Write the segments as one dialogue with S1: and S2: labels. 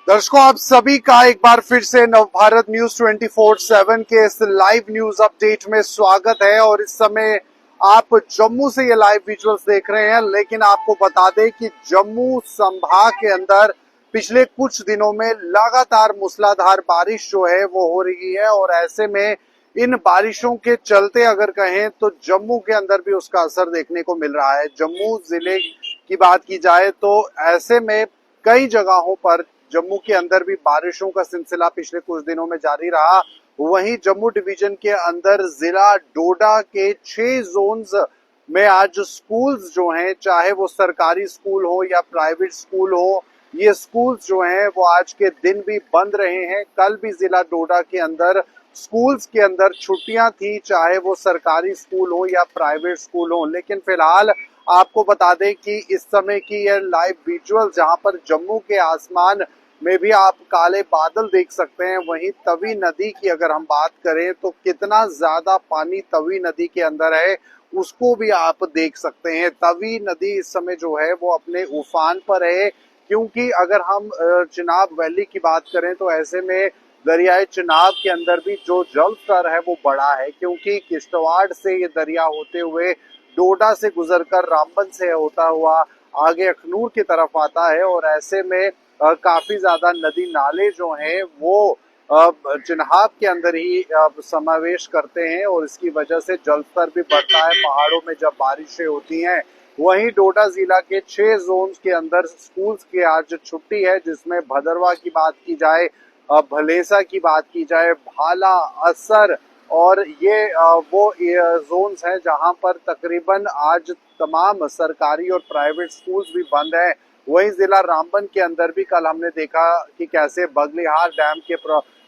S1: दर्शकों, आप सभी का एक बार फिर से नवभारत न्यूज 24/7 के इस लाइव न्यूज अपडेट में स्वागत है। और इस समय आप जम्मू से ये लाइव विजुअल्स देख रहे हैं, लेकिन आपको बता दें कि जम्मू संभाग के अंदर पिछले कुछ दिनों में लगातार मूसलाधार बारिश जो है वो हो रही है। और ऐसे में इन बारिशों के चलते अगर कहें तो जम्मू के अंदर भी उसका असर देखने को मिल रहा है। जम्मू जिले की बात की जाए तो ऐसे में कई जगहों पर जम्मू के अंदर भी बारिशों का सिलसिला पिछले कुछ दिनों में जारी रहा। वहीं जम्मू डिवीजन के अंदर जिला डोडा के 6 जोन्स में आज स्कूल्स जो हैं, चाहे वो सरकारी स्कूल हो या प्राइवेट स्कूल हो, ये स्कूल्स जो हैं वो आज के दिन भी बंद रहे हैं। कल भी जिला डोडा के अंदर स्कूल्स के अंदर छुट्टियां थी, चाहे वो सरकारी स्कूल हो या प्राइवेट स्कूल हो। लेकिन फिलहाल आपको बता दें कि इस समय की यह लाइव विजुअल जहां पर जम्मू के आसमान में भी आप काले बादल देख सकते हैं, वहीं तवी नदी की अगर हम बात करें तो कितना ज्यादा पानी तवी नदी के अंदर है उसको भी आप देख सकते हैं। तवी नदी इस समय जो है वो अपने उफान पर है, क्योंकि अगर हम चिनाब वैली की बात करें तो ऐसे में दरियाए चिनाब के अंदर भी जो जल स्तर है वो बढ़ा है, क्योंकि किश्तवाड़ से ये दरिया होते हुए डोडा से गुजरकर रामबन से होता हुआ आगे अखनूर की तरफ आता है। और ऐसे में काफी ज्यादा नदी नाले जो हैं वो चिन्हाब के अंदर ही समावेश करते हैं, और इसकी वजह से जल स्तर भी बढ़ता है पहाड़ों में जब बारिशें होती हैं। वहीं डोडा जिला के 6 जोन्स के अंदर स्कूल्स की आज छुट्टी है, जिसमें भदरवा की बात की जाए, भलेसा की बात की जाए, भाला, असर, और ये वो जोन्स हैं जहां पर तकरीबन आज तमाम सरकारी और प्राइवेट स्कूल्स भी बंद हैं। वहीं जिला रामबन के अंदर भी कल हमने देखा कि कैसे बगलिहार डैम के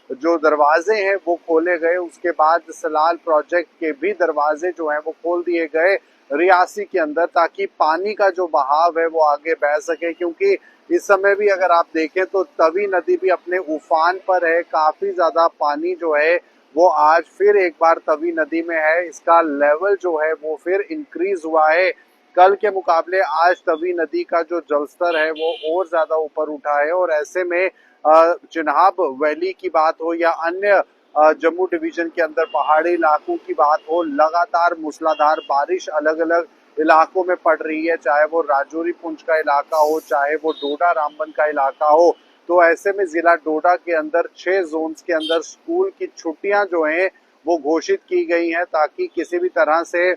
S1: जो दरवाजे हैं वो खोले गए, उसके बाद सलाल प्रोजेक्ट के भी दरवाजे जो हैं वो खोल दिए गए रियासी के अंदर, ताकि पानी का जो बहाव है वो आगे बह सके। क्योंकि इस समय भी अगर आप देखें तो तवी नदी भी अपने उफान पर है, काफी ज्यादा पानी जो है वो आज फिर एक बार तवी नदी में है, इसका लेवल जो है वो फिर इंक्रीज हुआ है। कल के मुकाबले आज तवी नदी का जो जलस्तर है वो और ज्यादा ऊपर उठा है। और ऐसे में चिन्हाब वैली की बात हो या अन्य जम्मू डिवीजन के अंदर पहाड़ी इलाकों की बात हो, लगातार मूसलाधार बारिश अलग अलग इलाकों में पड़ रही है, चाहे वो राजौरी पुंछ का इलाका हो, चाहे वो डोडा रामबन का इलाका हो। तो ऐसे में जिला डोडा के अंदर 6 जोन्स के अंदर स्कूल की छुट्टियां जो हैं वो घोषित की गई हैं, ताकि किसी भी तरह से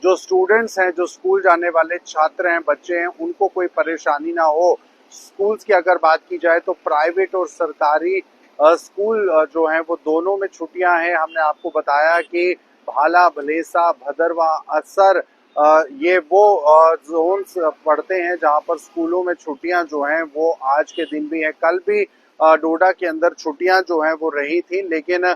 S1: जो स्टूडेंट्स हैं, जो स्कूल जाने वाले छात्र हैं, बच्चे हैं, उनको कोई परेशानी ना हो। स्कूल्स की अगर बात की जाए तो प्राइवेट और सरकारी स्कूल जो हैं वो दोनों में छुट्टियां हैं। हमने आपको बताया कि भाला, भलेसा, भदरवा, असर, ये वो जोन्स पड़ते हैं जहां पर स्कूलों में छुट्टियां जो हैं वो आज के दिन भी हैं। कल भी डोडा के अंदर छुट्टियां जो हैं वो रही थी, लेकिन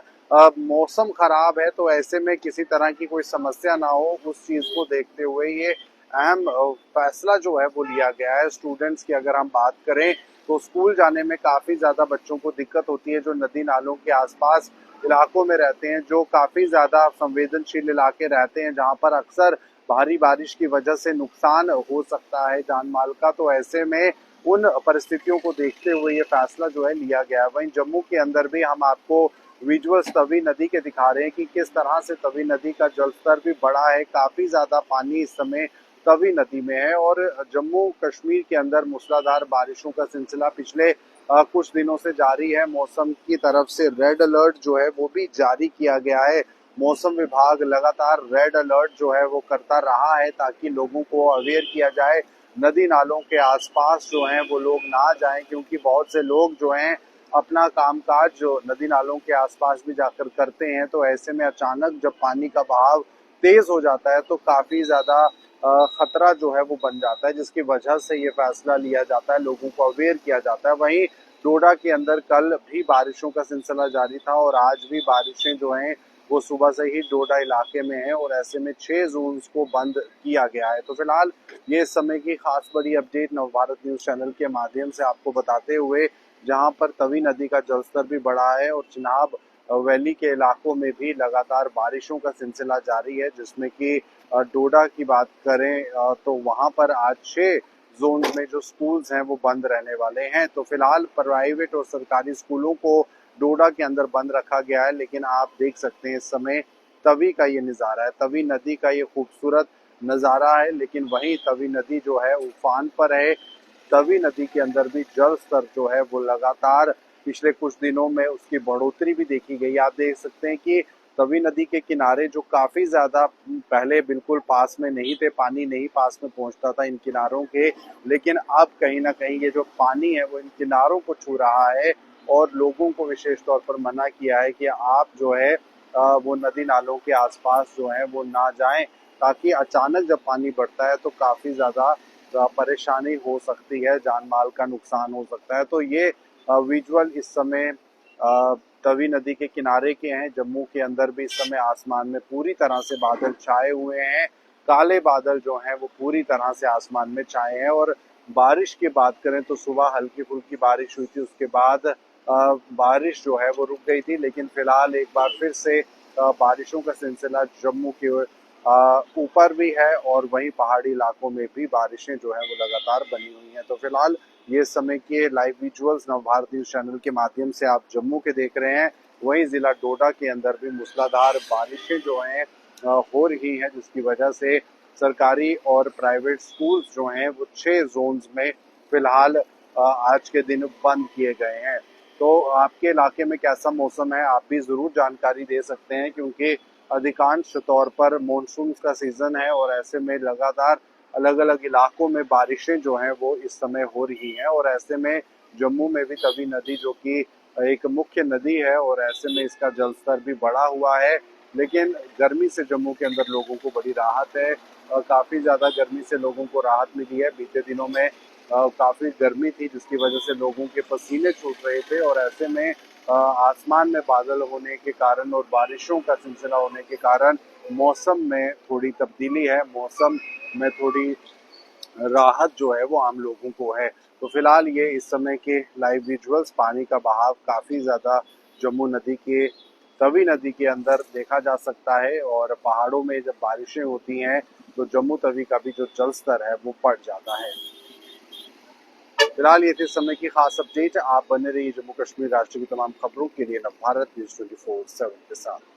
S1: मौसम खराब है तो ऐसे में किसी तरह की कोई समस्या ना हो, उस चीज को देखते हुए ये अहम फैसला जो है वो लिया गया है। स्टूडेंट्स की अगर हम बात करें तो स्कूल जाने में काफी ज्यादा बच्चों को दिक्कत होती है, जो नदी नालों के आसपास इलाकों में रहते हैं, जो काफी ज्यादा संवेदनशील इलाके रहते हैं, जहां पर अक्सर भारी बारिश की वजह से नुकसान हो सकता है जान माल का। तो ऐसे में उन परिस्थितियों को देखते हुए ये फैसला जो है लिया गया है। वहीं जम्मू के अंदर भी हम आपको विजुअल्स तवी नदी के दिखा रहे हैं कि किस तरह से तवी नदी का जलस्तर भी बढ़ा है, काफी ज्यादा पानी इस समय तवी नदी में है। और जम्मू कश्मीर के अंदर मूसलाधार बारिशों का सिलसिला पिछले कुछ दिनों से जारी है। मौसम की तरफ से रेड अलर्ट जो है वो भी जारी किया गया है। मौसम विभाग लगातार रेड अलर्ट जो है वो करता रहा है, ताकि लोगों को अवेयर किया जाए, नदी नालों के आसपास जो हैं वो लोग ना जाएं, क्योंकि बहुत से लोग जो हैं अपना कामकाज जो नदी नालों के आसपास भी जाकर करते हैं। तो ऐसे में अचानक जब पानी का बहाव तेज हो जाता है तो काफी ज्यादा खतरा जो है वो बन जाता है, जिसकी वजह से ये फैसला लिया जाता है, लोगों को अवेयर किया जाता है। वहीं डोडा के अंदर कल भी बारिशों का सिलसिला जारी था और आज भी बारिशें जो हैं वो सुबह से ही डोडा इलाके में है, और ऐसे में 6 जोन्स को बंद किया गया है। तो फिलहाल ये इस समय की खास बड़ी अपडेट नवभारत न्यूज चैनल के माध्यम से आपको बताते हुए, जहां पर तवी नदी का जलस्तर भी बढ़ा है और चिनाब वैली के इलाकों में भी लगातार बारिशों का सिलसिला जारी है, जिसमें कि डोडा की बात करें तो वहां पर आज 6 जोन में जो स्कूल्स हैं वो बंद रहने वाले हैं। तो फिलहाल प्राइवेट और सरकारी स्कूलों को डोडा के अंदर बंद रखा गया है, लेकिन आप देख सकते हैं इस समय तवी का ये नज़ारा है, तवी नदी का ये खूबसूरत नज़ारा है। लेकिन वहीं तवी नदी जो है उफान पर है। तवी नदी के अंदर भी जल स्तर जो है वो लगातार पिछले कुछ दिनों में उसकी बढ़ोतरी भी देखी गई। आप देख सकते हैं कि तवी नदी के किनारे जो काफी ज्यादा पहले बिल्कुल पास में नहीं थे, पानी नहीं पास में पहुंचता था इन किनारों के, लेकिन अब कहीं ना कहीं ये जो पानी है वो इन किनारों को छू रहा है। और लोगों को विशेष तौर पर मना किया है कि आप जो है वो नदी नालों के आसपास जो है वो ना जाएं, ताकि अचानक जब पानी बढ़ता है तो काफी ज्यादा परेशानी हो सकती है, जान माल का नुकसान हो सकता है। तो ये विजुअल इस समय तवी नदी के किनारे के हैं। जम्मू के अंदर भी इस समय आसमान में पूरी तरह से बादल छाए हुए हैं, काले बादल जो हैं वो पूरी तरह से आसमान में छाए हैं। और बारिश की बात करें तो सुबह हल्की फुल्की बारिश हुई थी, उसके बाद बारिश जो है वो रुक गई थी, लेकिन फिलहाल एक बार फिर से बारिशों का सिलसिला जम्मू के ऊपर भी है और वहीं पहाड़ी इलाकों में भी बारिशें जो है वो लगातार बनी हुई हैं। तो फिलहाल ये समय के live visuals Navbharat news channel के माध्यम से आप जम्मू के देख रहे हैं। वहीं जिला डोडा के अंदर भी मूसलाधार बारिशें जो हैं हो रही हैं, जिसकी वजह से सरकारी और प्राइवेट स्कूल्स जो हैं वो 6 जोन्स में फिलहाल आज के दिन बंद किए गए हैं। तो आपके इलाके में कैसा मौसम है, आप भी जरूर जानकारी दे सकते हैं, क्योंकि अधिकांश तौर पर मानसून का सीजन है और ऐसे में लगातार अलग अलग इलाकों में बारिशें जो हैं वो इस समय हो रही हैं। और ऐसे में जम्मू में भी तवी नदी जो कि एक मुख्य नदी है और ऐसे में इसका जल स्तर भी बढ़ा हुआ है। लेकिन गर्मी से जम्मू के अंदर लोगों को बड़ी राहत है, काफी ज्यादा गर्मी से लोगों को राहत मिली है। बीते दिनों में काफी गर्मी थी, जिसकी वजह से लोगों के पसीने छूट रहे थे। और ऐसे में आसमान में बादल होने के कारण और बारिशों का सिलसिला होने के कारण मौसम में थोड़ी तब्दीली है, मौसम में थोड़ी राहत जो है वो आम लोगों को है। तो फिलहाल ये इस समय के लाइव विजुअल्स, पानी का बहाव काफी ज्यादा जम्मू नदी के तवी नदी के अंदर देखा जा सकता है। और पहाड़ों में जब बारिशें होती हैं तो जम्मू तवी का भी जो जल स्तर है वो बढ़ जाता है। फिलहाल ये थे समय की खास अपडेट। आप बने रहिए जम्मू कश्मीर राष्ट्र की तमाम खबरों के लिए नवभारत न्यूज 24/7 के साथ।